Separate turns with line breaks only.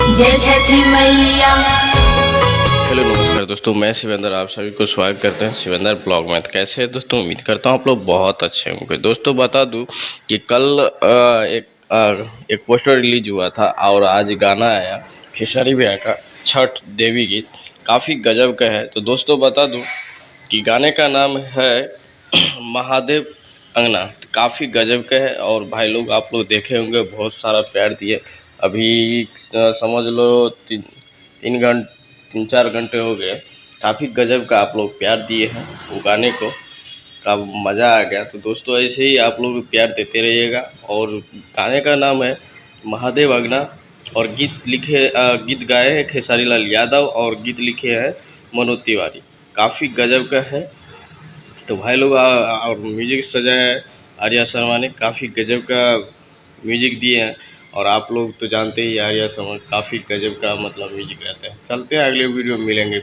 जय छठी मैया।
हेलो नमस्कार दोस्तों, मैं शिवेंद्र आप सभी को स्वागत करते हैं शिवेंद्र ब्लॉग में। तो कैसे हैं दोस्तों? उम्मीद करता हूँ आप लोग बहुत अच्छे होंगे। दोस्तों बता दूं कि कल एक पोस्टर रिलीज हुआ था और आज गाना आया खेसारी भैया का छठ देवी गीत, काफ़ी गजब का है। तो दोस्तों बता दूं कि गाने का नाम है महादेव अंगना। काफ़ी गजब का है और भाई लोग आप लोग देखे होंगे, बहुत सारा प्यार दिए। अभी समझ लो 3-4 घंटे हो गए। काफ़ी गजब का आप लोग प्यार दिए हैं वो गाने को, का मज़ा आ गया। तो दोस्तों ऐसे ही आप लोग प्यार देते रहिएगा। और गाने का नाम है महादेव अंगना और गीत गाए हैं खेसारी लाल यादव और गीत लिखे हैं मनोज तिवारी। काफ़ी गजब का है। तो भाई लोग और म्यूजिक सजाया है आर्या शर्मा ने, काफ़ी गजब का म्यूजिक दिए हैं। और आप लोग तो जानते ही आर्या शर्मा काफ़ी गजब का मतलब म्यूजिक रहता है। चलते हैं अगले वीडियो में मिलेंगे।